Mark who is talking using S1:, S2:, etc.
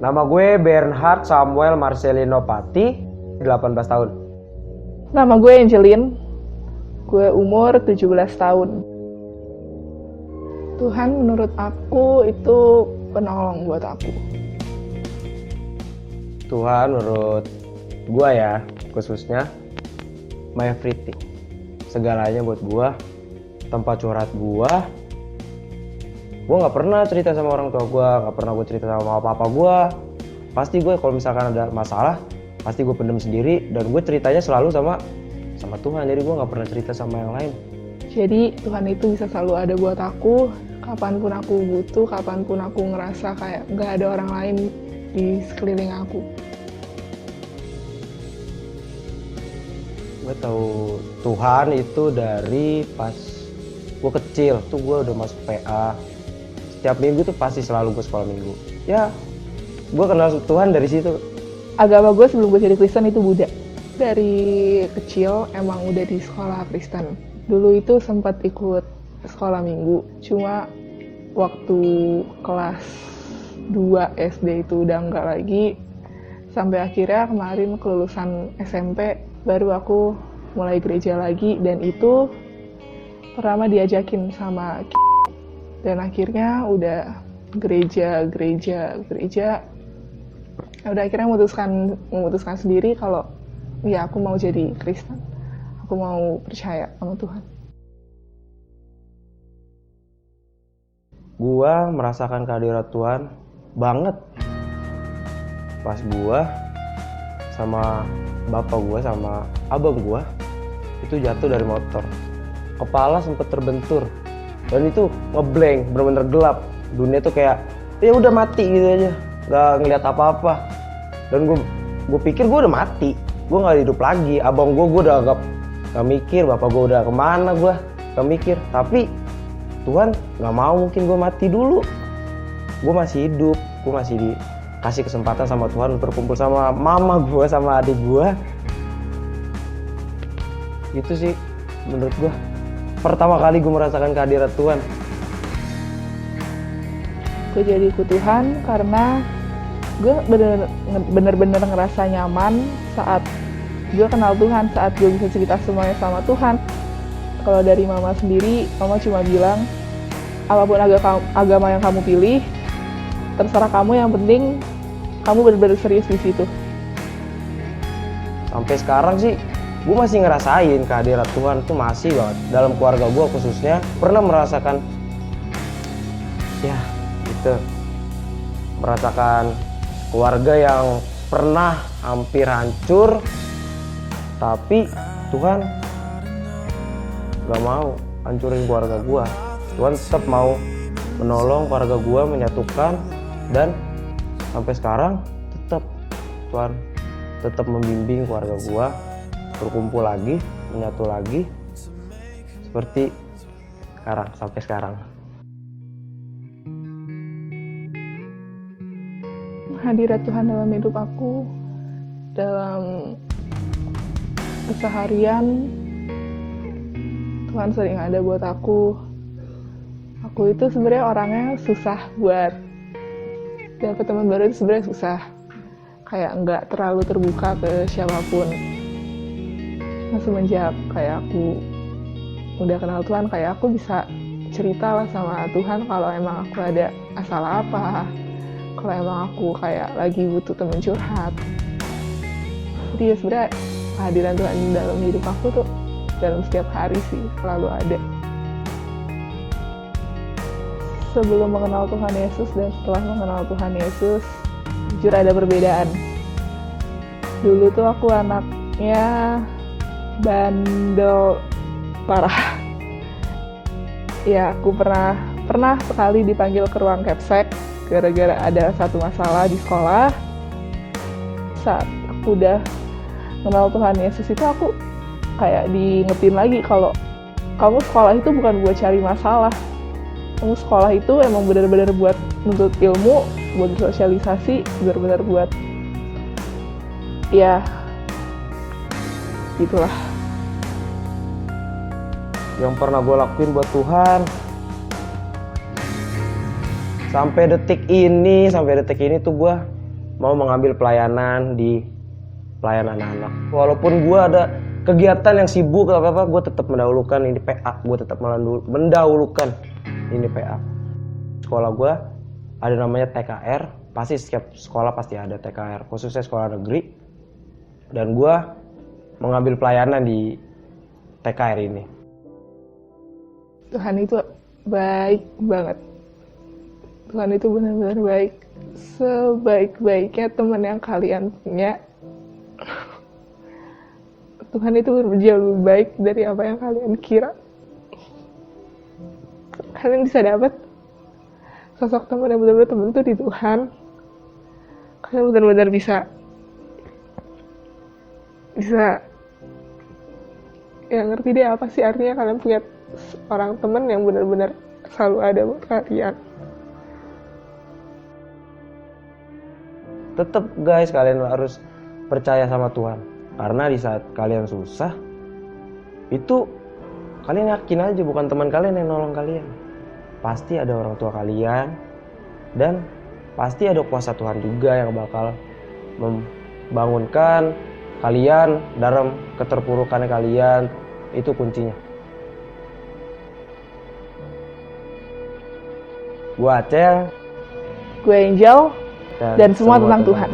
S1: Nama gue Bernhard Samuel Marcelino Pati, 18 tahun.
S2: Nama gue Angelin, gue umur 17 tahun. Tuhan menurut aku itu penolong buat aku.
S1: Tuhan menurut gue ya, khususnya my everything. Segalanya buat gue, tempat curhat gue. Gue gak pernah cerita sama orang tua gue, gak pernah gue cerita sama papa gue. Pasti gue kalau misalkan ada masalah, pasti gue pendem sendiri. Dan gue ceritanya selalu sama Tuhan, jadi gue gak pernah cerita sama yang lain.
S2: Jadi Tuhan itu bisa selalu ada buat aku, kapanpun aku butuh, kapanpun aku ngerasa kayak gak ada orang lain di sekeliling aku.
S1: Gue tahu Tuhan itu dari pas gue kecil, tuh gue udah masuk PA. Setiap minggu tuh pasti selalu gue sekolah minggu. Ya, gue kenal Tuhan dari situ.
S2: Agama gue sebelum gue jadi Kristen itu Buddha. Dari kecil emang udah di sekolah Kristen. Dulu itu sempat ikut sekolah minggu. Cuma waktu kelas 2 SD itu udah enggak lagi. Sampai akhirnya kemarin kelulusan SMP baru aku mulai gereja lagi. Dan itu pertama diajakin sama dan akhirnya udah gereja. Udah akhirnya memutuskan sendiri kalau ya aku mau jadi Kristen. Aku mau percaya sama Tuhan.
S1: Gua merasakan kehadiran Tuhan banget pas gua sama bapak gua sama abang gua itu jatuh dari motor. Kepala sempet terbentur dan itu ngeblank, bener-bener gelap. Dunia tuh kayak ya udah mati gitu aja, nggak ngeliat apa-apa. Dan gue pikir gue udah mati, gue nggak hidup lagi. Abang gue udah gak mikir, bapak gue udah kemana, gue gak mikir. Tapi Tuhan nggak mau mungkin gue mati dulu. Gue masih hidup, gue masih dikasih kesempatan sama Tuhan untuk berkumpul sama mama gue, sama adik gue. Itu sih menurut gue pertama kali gue merasakan kehadiran Tuhan.
S2: Gue jadi ikut Tuhan karena gue bener-bener ngerasa nyaman saat gue kenal Tuhan, saat gue bisa cerita semuanya sama Tuhan. Kalau dari mama sendiri, mama cuma bilang, apapun agama yang kamu pilih, terserah kamu, yang penting kamu bener-bener serius di situ.
S1: Sampai sekarang sih, gue masih ngerasain kehadiran Tuhan itu masih banget. Dalam keluarga gue khususnya, pernah merasakan, ya gitu, merasakan keluarga yang pernah hampir hancur, tapi Tuhan gak mau hancurin keluarga gue. Tuhan tetap mau menolong keluarga gue, menyatukan, dan sampai sekarang tetap Tuhan tetap membimbing keluarga gue berkumpul lagi, menyatu lagi seperti sekarang, sampai sekarang.
S2: Hadirat Tuhan dalam hidup aku, dalam keseharian, Tuhan sering ada buat aku. Aku itu sebenarnya orangnya susah buat dapet teman baru, itu sebenarnya susah. Kayak nggak terlalu terbuka ke siapapun. Nah, semenjak kayak aku udah kenal Tuhan, kayak aku bisa cerita lah sama Tuhan kalau emang aku ada masalah apa, kalau emang aku kayak lagi butuh temen curhat. Jadi ya sebenarnya kehadiran Tuhan dalam hidup aku tuh dalam setiap hari sih selalu ada. Sebelum mengenal Tuhan Yesus dan setelah mengenal Tuhan Yesus, jujur ada perbedaan. Dulu tuh aku anaknya bandel parah. Ya, aku pernah sekali dipanggil ke ruang Capsek gara-gara ada satu masalah di sekolah. Saat aku udah kenal Tuhan Yesus itu, aku kayak diingetin lagi kalau kamu sekolah itu bukan buat cari masalah. Kamu sekolah itu emang benar-benar buat nuntut ilmu, buat sosialisasi, benar-benar buat ya gitulah.
S1: Yang pernah gue lakuin buat Tuhan sampai detik ini tuh gue mau mengambil pelayanan di pelayanan anak. Walaupun gue ada kegiatan yang sibuk apa-apa, gue tetap mendahulukan ini PA. Gue tetap mendahulukan ini PA. Sekolah gue ada namanya TKR, pasti setiap sekolah pasti ada TKR, khususnya sekolah negeri. Dan gue mengambil pelayanan di TKR ini.
S2: Tuhan itu baik banget. Tuhan itu benar-benar baik. Sebaik-baiknya teman yang kalian punya, Tuhan itu jauh lebih baik dari apa yang kalian kira. Kalian bisa dapat sosok teman yang benar-benar teman itu di Tuhan. Kalian benar-benar bisa ya ngerti deh apa sih artinya kalian punya orang teman yang benar-benar selalu ada buat kalian.
S1: Tetap guys, kalian harus percaya sama Tuhan. Karena di saat kalian susah, itu kalian yakin aja bukan teman kalian yang nolong kalian. Pasti ada orang tua kalian, dan pasti ada kuasa Tuhan juga yang bakal membangunkan kalian dalam keterpurukan kalian. Itu kuncinya. Gua Acel,
S2: Gue Angel, dan semua tentang Tuhan.